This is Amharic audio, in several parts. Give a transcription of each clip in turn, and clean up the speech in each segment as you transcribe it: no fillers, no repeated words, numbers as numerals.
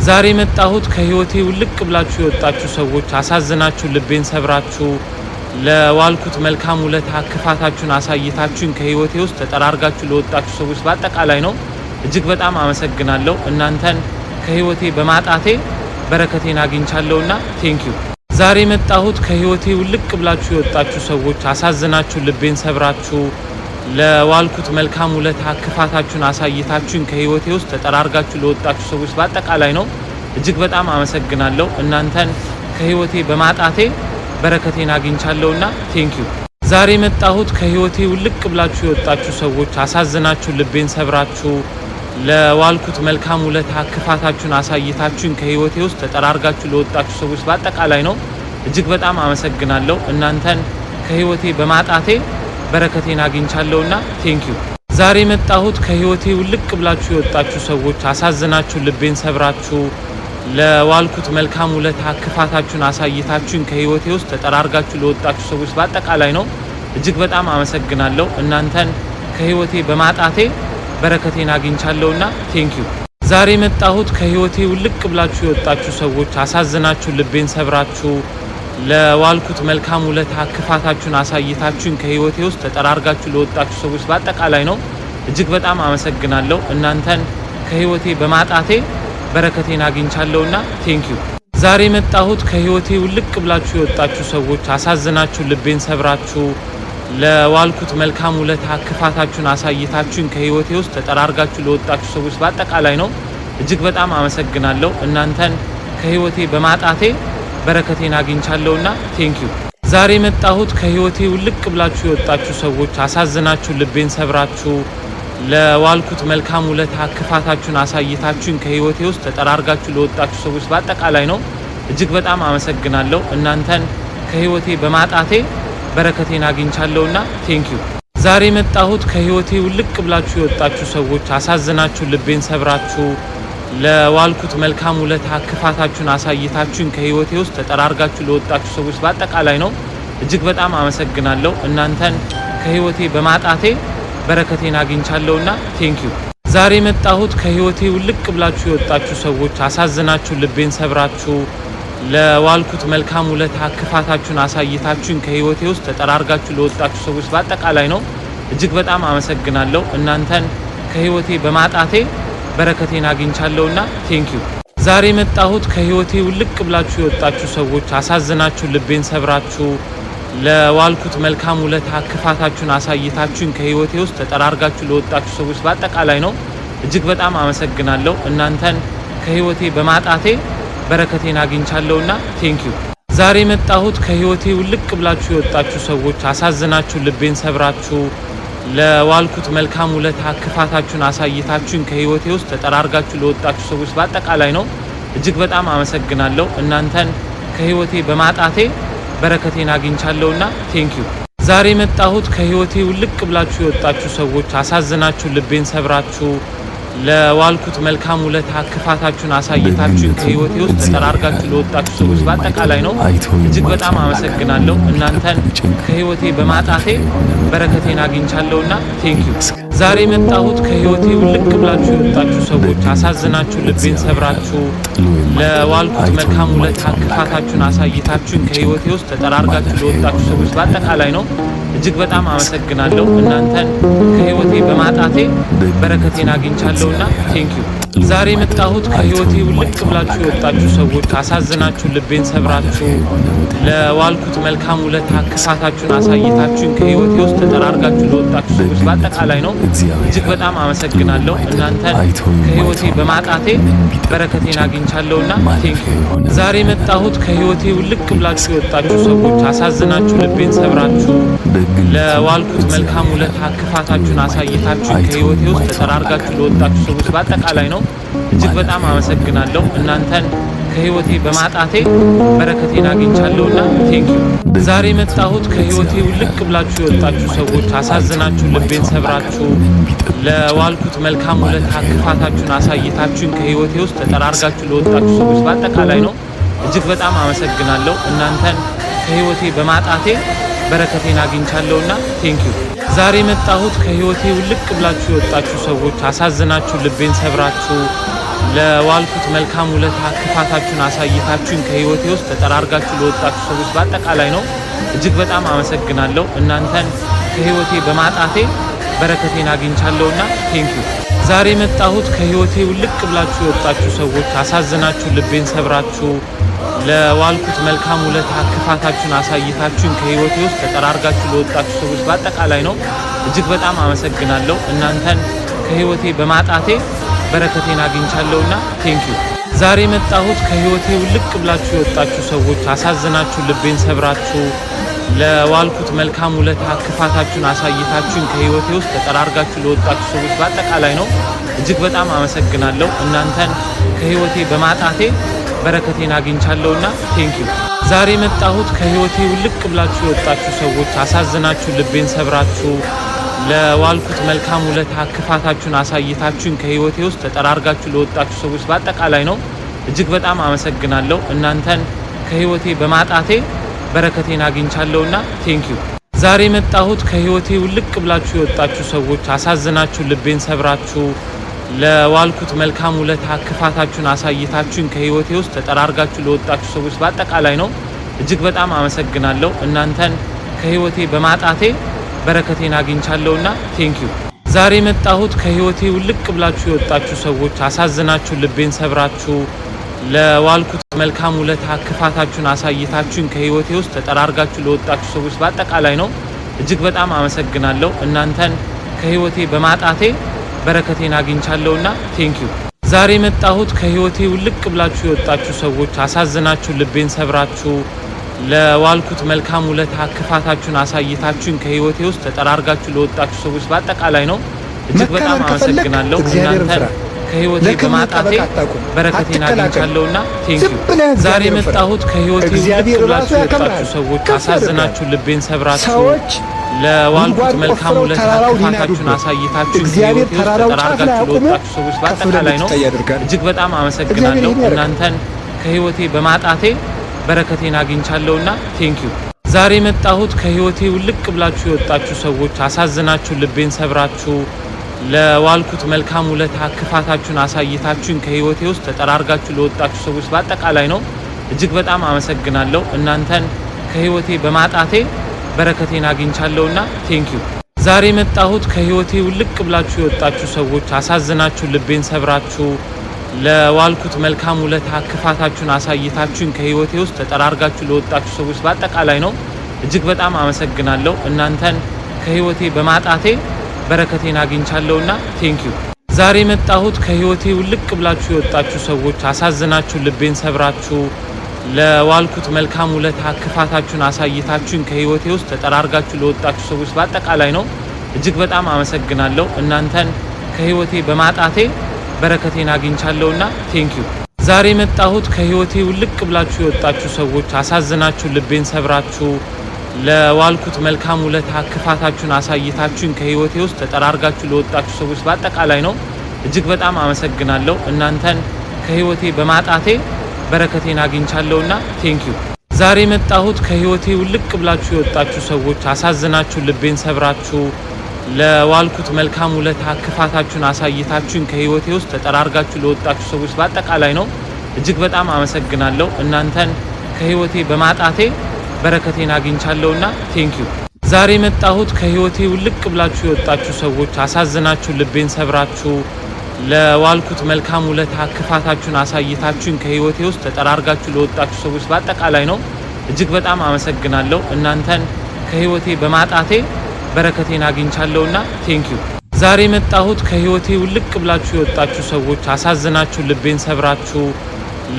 ዛሬ መጣሁት ከህይወቴ ውልቅ ብላችሁ የወጣችሁ ሰዎች አሳዝናችሁ ልቤን ሰብራችሁ ለዋልኩት መልካም ውለታ ክፋታችሁን አሳይታችሁን ከህይወቴ ውስጥ ተጠራርጋችሁ ለወጣችሁ ሰዎች በአጠቃላይ ነው። እጅግ በጣም አመሰግናለሁ። እናንተን ከህይወቴ በማጣቴ በረከቴን አግኝቻለሁና ቴንኪዩ። ዛሬ መጣሁት ከህይወቴ ውልቅ ብላችሁ የወጣችሁ ሰዎች አሳዝናችሁ ልቤን ሰብራችሁ ለዋልኩት መልካም ውለታ ክፋታችሁን አሳይታችሁን ከህይወቴ ውስጥ ተጠራርጋችሁ ለወጣችሁ ሰዎች በአጠቃላይ ነው። እጅግ በጣም አመሰግናለሁ። እናንተን ከህይወቴ በማጣቴ በረከቴን አግኝቻለሁና ቴንኪዩ። ዛሬ መጣሁት ከህይወቴ ውልቅ ብላችሁ የወጣችሁ ሰዎች አሳዝናችሁ ልቤን ሰብራችሁ ለዋልኩት መልካም ውለታ ክፋታችሁን አሳይታችሁን ከህይወቴ ውስጥ ተጠራርጋችሁ ለወጣችሁ ሰዎች በአጠቃላይ ነው። እጅግ በጣም አመሰግናለሁ። እናንተን ከህይወቴ በማጣቴ በረከቴን አግኝቻለሁና ቴንኪዩ። ዛሬ መጣሁት ከህይወቴ ውልቅ ብላችሁ የወጣችሁ ሰዎች አሳዝናችሁ ልቤን ሰብራችሁ ለዋልኩት መልካም ውለታ ክፋታችሁን አሳይታችሁን ከህይወቴ ውስጥ ተጠራርጋችሁ ለወጣችሁ ሰዎች በአጠቃላይ ነው። እጅግ በጣም አመሰግናለሁ። እናንተን ከህይወቴ በማጣቴ በረከቴን አግኝቻለሁና ቴንኪዩ። ዛሬ መጣሁት ከህይወቴ ውልቅ ብላችሁ የወጣችሁ ሰዎች አሳዝናችሁ ልቤን ሰብራችሁ ለዋልኩት መልካም ውለታ ክፋታችሁን አሳይታችሁን ከህይወቴ ውስጥ ተጠራርጋችሁ ለወጣችሁ ሰዎች በአጠቃላይ ነው። እጅግ በጣም አመሰግናለሁ። እናንተን ከህይወቴ በማጣቴ በረከቴን አግኝቻለሁና ቴንኪዩ። ዛሬ መጣሁት ከህይወቴ ውልቅ ብላችሁ የወጣችሁ ሰዎች አሳዝናችሁ ልቤን ሰብራችሁ ለዋልኩት መልካም ውለታ ክፋታችሁን አሳይታችሁን ከህይወቴ ውስጥ ተጠራርጋችሁ ለወጣችሁ ሰዎች በአጠቃላይ ነው። እጅግ በጣም አመሰግናለሁ። እናንተን ከህይወቴ በማጣቴ በረከቴን አግኝቻለሁና ቴንኪዩ። ዛሬ መጣሁት ከህይወቴ ውልቅ ብላችሁ የወጣችሁ ሰዎች አሳዝናችሁ ልቤን ሰብራችሁ ለዋልኩት መልካም ውለታ ክፋታችሁን አሳይታችሁን ከህይወቴ ውስጥ ተጠራርጋችሁ ለወጣችሁ ሰዎች በአጠቃላይ ነው። እጅግ በጣም አመሰግናለሁ። እናንተን ከህይወቴ በማጣቴ በረከቴን አግኝቻለሁና ቴንኪዩ። ዛሬ መጣሁት ከህይወቴ ውልቅ ብላችሁ የወጣችሁ ሰዎች አሳዝናችሁ ልቤን ሰብራችሁ ለዋልኩት መልካም ውለታ ክፋታችሁን አሳይታችሁን ከህይወቴ ውስጥ ተጠራርጋችሁ ለወጣችሁ ሰዎች በአጠቃላይ ነው። እጅግ በጣም አመሰግናለሁ። እናንተን ከህይወቴ በማጣቴ በረከቴን አግኝቻለሁና ቴንኪዩ። ዛሬ መጣሁት ከህይወቴ ውልቅ ብላችሁ የወጣችሁ ሰዎች አሳዝናችሁ ልቤን ሰብራችሁ ለዋልኩት መልካም ውለታ ክፋታችሁን አሳይታችሁን ከህይወቴ ውስጥ ተጠራርጋችሁ ለወጣችሁ ሰዎች በአጠቃላይ ነው። እጅግ በጣም አመሰግናለሁ። እናንተን ከህይወቴ በማጣቴ በረከቴን አግኝቻለሁና ቴንኪዩ። ዛሬ መጣሁት ከህይወቴ ውልቅ ብላችሁ የወጣችሁ ሰዎች አሳዝናችሁ ልቤን ሰብራችሁ ለዋልኩት መልካም ውለታ ክፋታችሁን አሳይታችሁን ከህይወቴ ውስጥ ተጠራርጋችሁ ለወጣችሁ ሰዎች በአጠቃላይ ነው። እጅግ በጣም አመሰግናለሁ። እናንተን ከህይወቴ በማጣቴ በረከቴን አግኝቻለሁና ቴንኪዩ። ዛሬ መጣሁት ከህይወቴ ውልቅ ብላችሁ የወጣችሁ ሰዎች አሳዝናችሁ ልቤን ሰብራችሁ ለዋልኩት መልካም ውለታ ክፋታችሁን አሳይታችሁን ከህይወቴ ውስጥ ተጠራርጋችሁ ለወጣችሁ ሰዎች በአጠቃላይ ነው። እጅግ በጣም አመሰግናለሁ። እናንተን ከህይወቴ በማጣቴ በረከቴን አግኝቻለሁና ቴንኪዩ። ዛሬ መጣሁት ከህይወቴ ውልቅ ብላችሁ የወጣችሁ ሰዎች አሳዝናችሁ ልቤን ሰብራችሁ ለዋልኩት መልካም ውለታ ክፋታችሁን አሳይታችሁን ከህይወቴ ውስጥ ተጠራርጋችሁ ለወጣችሁ ሰዎች በአጠቃላይ ነው። እጅግ በጣም አመሰግናለሁ። እናንተን ከህይወቴ በማጣቴ በረከቴን አግኝቻለሁና ቴንኪዩ። ዛሬ መጣሁት ከህይወቴ ውልቅ ብላችሁ የወጣችሁ ሰዎች አሳዝናችሁ ልቤን ሰብራችሁ ለዋልኩት መልካም ውለታ ክፋታችሁን አሳይታችሁን ከህይወቴ ውስጥ ተጠራርጋችሁ ለወጣችሁ ሰዎች በአጠቃላይ ነው። እጅግ በጣም አመሰግናለሁ። እናንተን ከህይወቴ በማጣቴ በረከቴን አግኝቻለሁና ቴንኪዩ። ዛሬ መጣሁት ከህይወቴ ውልቅ ብላችሁ የወጣችሁ ሰዎች አሳዝናችሁ ልቤን ሰብራችሁ ለዋልኩት መልካም ውለታ ክፋታችሁን አሳይታችሁን ከህይወቴ ውስጥ ተጠራርጋችሁ ለወጣችሁ ሰዎች በአጠቃላይ ነው። እጅግ በጣም አመሰግናለሁ። እናንተን ከህይወቴ በማጣቴ በረከቴን አግኝቻለሁና ቴንኪዩ። ዛሬ መጣሁት ከህይወቴ ውልቅ ብላችሁ የወጣችሁ ሰዎች አሳዝናችሁ ልቤን ሰብራችሁ ለዋልኩት መልካም ውለታ ክፋታችሁን አሳይታችሁን ከህይወቴ ውስጥ ተጠራርጋችሁ ለወጣችሁ ሰዎች በአጠቃላይ ነው። እጅግ በጣም አመሰግናለሁ። እናንተን ከህይወቴ በማጣቴ በረከቴን አግኝቻለሁና ቴንኪዩ። ዛሬ መጣሁት ከህይወቴ ውልቅ ብላችሁ የወጣችሁ ሰዎች አሳዝናችሁ ልቤን ሰብራችሁ ለዋልኩት መልካም ውለታ ክፋታችሁን አሳይታችሁን ከህይወቴ ውስጥ ተጠራርጋችሁ ለወጣችሁ ሰዎች በአጠቃላይ ነው። እጅግ በጣም አመሰግናለሁ። እናንተን ከህይወቴ በማጣቴ በረከቴን አግኝቻለሁና ቴንኪዩ። ዛሬ መጣሁት ከህይወቴ ውልቅ ብላችሁ የወጣችሁ ሰዎች አሳዝናችሁ ልቤን ሰብራችሁ ለዋልኩት መልካም ውለታ ክፋታችሁን አሳይታችሁን ከህይወቴ ውስጥ ተጠራርጋችሁ ለወጣችሁ ሰዎች በአጠቃላይ ነው እጅግ በጣም አመሰግናለሁ። እናንተን ከህይወቴ በማጣቴ በረከቴን አግኝቻለሁና ቴንኪው። ዛሬ መጣሁት ከህይወቴ ውልቅ ብላችሁ የወጣችሁ ሰዎች አሳዝናችሁ ልቤን ሰብራችሁ ለዋልኩት መልካም ውለታ ክፋታችሁን አሳይታችሁን ከህይወቴ ውስጥ ተጠራርጋችሁ ለወጣችሁ ሰዎች በአጠቃላይ ነው እጅግ በጣም አመሰግናለሁ። እናንተን ከህይወቴ በማጣቴ በረከቴን አግኝቻለሁና ቴንኪው። ዛሬ መጣሁት ከህይወቴ ውልቅ ብላችሁ የወጣችሁ ሰዎች አሳዝናችሁ ልቤን ሰብራችሁ ለዋልኩት መልካም ውለታ ክፋታችሁን አሳይታችሁን ከህይወቴ ውስጥ ተጠራርጋችሁ ለወጣችሁ ሰዎች በአጠቃላይ ነው እጅግ በጣም አመሰግናለሁ። እናንተን ከህይወቴ በማጣቴ በረከቴን አግኝቻለሁና ቴንኪው። ዛሬ መጣሁት ከህይወቴ ውልቅ ብላችሁ የወጣችሁ ሰዎች አሳዝናችሁ ልቤን ሰብራችሁ ለዋልኩት መልካም ውለታ ክፋታችሁን አሳይታችሁን ከህይወቴ ውስጥ ተጠራርጋችሁ ለወጣችሁ ሰዎች በአጠቃላይ ነው እጅግ በጣም አመሰግናለሁ። እናንተን ከህይወቴ በማጣቴ በረከቴን አግኝቻለሁና ቴንኪው። ዛሬ መጣሁት ከህይወቴ ውልቅ ብላችሁ የወጣችሁ ሰዎች አሳዝናችሁ ልቤን ሰብራችሁ ለዋልኩት መልካም ውለታ ክፋታችሁን አሳይታችሁን ከህይወቴ ውስጥ ተጠራርጋችሁ ለወጣችሁ ሰዎች በአጠቃላይ ነው እጅግ በጣም አመሰግናለሁ። እናንተን ከህይወቴ በማጣቴ በረከቴን አግኝቻለሁና ቴንኪው። ዛሬ መጣሁት ከህይወቴ ውልቅ ብላችሁ የወጣችሁ ሰዎች አሳዝናችሁ ልቤን ሰብራችሁ ለዋልኩት መልካም ውለታ ክፋታችሁን አሳይታችሁን ከህይወቴ ውስጥ ተጠራርጋችሁ ለወጣችሁ ሰዎች በአጠቃላይ ነው እጅግ በጣም አመሰግናለሁ። እናንተን ከህይወቴ በማጣቴ በረከቴን አግኝቻለሁና ቴንኪው። ዛሬ መጣሁት ከህይወቴ ውልቅ ብላችሁ የወጣችሁ ሰዎች አሳዝናችሁ ልቤን ሰብራችሁ ለዋልኩት መልካም ውለታ ክፋታችሁን አሳይታችሁን ከህይወቴ ውስጥ ተጠራርጋችሁ ለወጣችሁ ሰዎች በአጠቃላይ ነው እጅግ በጣም አመሰግናለሁ። እናንተን ከህይወቴ በማጣቴ በረከቴን አግኝቻለሁና ቴንኪው። ዛሬ መጣሁት ከህይወቴ ውልቅ ብላችሁ የወጣችሁ ሰዎች አሳዝናችሁ ልቤን ሰብራችሁ ለዋልኩት መልካም ውለታ ክፋታችሁን አሳይታችሁን ከህይወቴ ውስጥ ተጠራርጋችሁ ለወጣችሁ ሰዎች በአጠቃላይ ነው እጅግ በጣም አመሰግናለሁ። እናንተን ከህይወቴ በማጣቴ በረከቴን አግኝቻለሁና ቴንኪው። ዛሬ መጣሁት ከህይወቴ ውልቅ ብላችሁ የወጣችሁ ሰዎች አሳዝናችሁ ልቤን ሰብራችሁ ለዋልኩት መልካም ውለታ ክፋታችሁን አሳይታችሁን ከህይወቴ ውስጥ ተጠራርጋችሁ ለወጣችሁ ሰዎች በአጠቃላይ ነው እጅግ በጣም አመሰግናለሁ። እናንተን ከህይወቴ በማጣቴ በረከቴን አግኝቻለሁና ቴንኪው። ዛሬ መጣሁት ከህይወቴ ውልቅ ብላችሁ የወጣችሁ ሰዎች አሳዝናችሁ ልቤን ሰብራችሁ ለዋልኩት መልካም ውለታ ክፋታችሁን አሳይታችሁን ከህይወቴ ውስጥ ተጠራርጋችሁ ለወጣችሁ ሰዎች በአጠቃላይ ነው እጅግ በጣም አመሰግናለሁ። እናንተን ከህይወቴ በማጣቴ በረከቴን አግኝቻለሁና ቴንኪው። ዛሬ መጣሁት ከህይወቴ ውልቅ ብላችሁ የወጣችሁ ሰዎች አሳዝናችሁ ልቤን ሰብራችሁ ለዋልኩት መልካም ውለታ ክፋታችሁን አሳይታችሁን ከህይወቴ ውስጥ ተጠራርጋችሁ ለወጣችሁ ሰዎች በአጠቃላይ ነው እጅግ በጣም አመሰግናለሁ። እናንተን ከህይወቴ በማጣቴ በረከቴን አግኝቻለሁና ቴንኪው። ዛሬ መጣሁት ከህይወቴ ውልቅ ብላችሁ የወጣችሁ ሰዎች አሳዝናችሁ ልቤን ሰብራችሁ ለዋልኩት መልካም ውለታ ክፋታችሁን አሳይታችሁን ከህይወቴ ውስጥ ተጠራርጋችሁ ለወጣችሁ ሰዎች በአጠቃላይ ነው እጅግ በጣም አመሰግናለሁ። እናንተን ከህይወቴ በማጣቴ በረከቴን አግኝቻለሁና ቴንኪው። ዛሬ መጣሁት ከህይወቴ ውልቅ ብላችሁ የወጣችሁ ሰዎች አሳዝናችሁ ልቤን ሰብራችሁ ለዋልኩት መልካም ውለታ ክፋታችሁን አሳይታችሁን ከህይወቴ ውስጥ ተጠራርጋችሁ ለወጣችሁ ሰዎች በአጠቃላይ ነው እጅግ በጣም አመሰግናለሁ። እናንተን ከህይወቴ በማጣቴ በረከቴን አግኝቻለሁና ቴንኪው። ዛሬ መጣሁት ከህይወቴ ውልቅ ብላችሁ የወጣችሁ ሰዎች አሳዝናችሁ ልቤን ሰብራችሁ ለዋልኩት መልካም ውለታ ክፋታችሁን አሳይታችሁን ከህይወቴ ውስጥ ተጠራርጋችሁ ለወጣችሁ ሰዎች በአጠቃላይ ነው እጅግ በጣም አመሰግናለሁ። እናንተን ከህይወቴ በማጣቴ በረከቴን አግኝቻለሁና ቴንኪው። ዛሬ መጣሁት ከህይወቴ ውልቅ ብላችሁ የወጣችሁ ሰዎች አሳዝናችሁ ልቤን ሰብራችሁ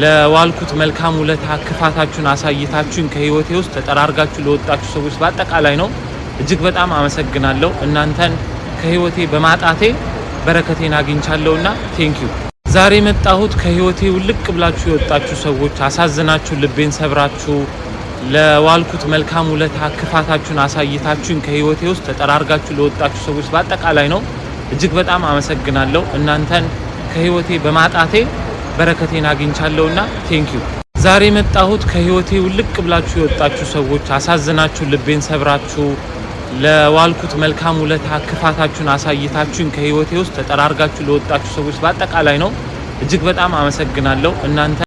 ለዋልኩት መልካም ውለታ ክፋታችሁን አሳይታችሁን ከህይወቴ ውስጥ ተጠራርጋችሁ ለወጣችሁ ሰዎች በአጠቃላይ ነው እጅግ በጣም አመሰግናለሁ። እናንተን ከህይወቴ በማጣቴ በረከቴን አግኝቻለሁና ቴንኪው። ዛሬ መጣሁት ከህይወቴ ውልቅ ብላችሁ የወጣችሁ ሰዎች አሳዝናችሁ ልቤን ሰብራችሁ ለዋልኩት መልካም ውለታ ክፋታችሁን አሳይታችሁን ከህይወቴ ውስጥ ተጠራርጋችሁ ለወጣችሁ ሰዎች በአጠቃላይ ነው እጅግ በጣም አመሰግናለሁ። እናንተን ከህይወቴ በማጣቴ በረከቴን አግኝቻለሁና ቴንኪው። ዛሬ መጣሁት ከህይወቴ ውልቅ ብላችሁ የወጣችሁ ሰዎች አሳዝናችሁ ልቤን ሰብራችሁ ለዋልኩት መልካም ውለታ ክፋታችሁን አሳይታችሁን ከህይወቴ ውስጥ ተጠራርጋችሁ ለወጣችሁ ሰዎች በአጠቃላይ ነው እጅግ በጣም አመሰግናለሁ እናንተ